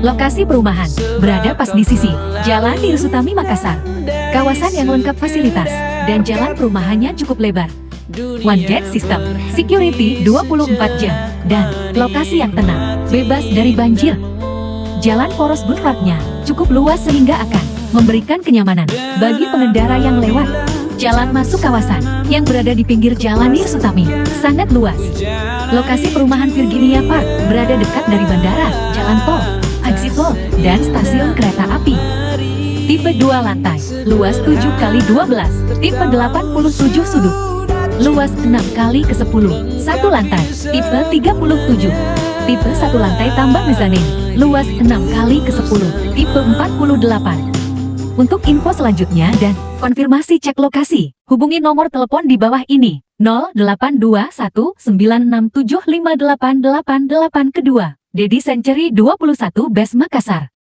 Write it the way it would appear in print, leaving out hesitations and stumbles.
Lokasi perumahan berada pas di sisi Jalan Dirsutami Makassar. Kawasan yang lengkap fasilitas dan jalan perumahannya cukup lebar. One Gate System, security 24 jam, dan lokasi yang tenang, bebas dari banjir. Jalan poros boulevardnya cukup luas sehingga akan memberikan kenyamanan bagi pengendara yang lewat. Jalan masuk kawasan yang berada di pinggir Jalan Dirsutami sangat luas. Lokasi perumahan Virginia Park berada dekat dari bandara, jalan tol, exit tol, dan stasiun kereta api. Tipe 2 lantai, luas 7x12, tipe 87 sudut, luas 6x10, 1 lantai, tipe 37. Tipe 1 lantai tambah mezanin, luas 6x10, tipe 48. Untuk info selanjutnya dan konfirmasi cek lokasi, hubungi nomor telepon di bawah ini, 082196758888 kedua. Dedi Century 21 Best Makassar.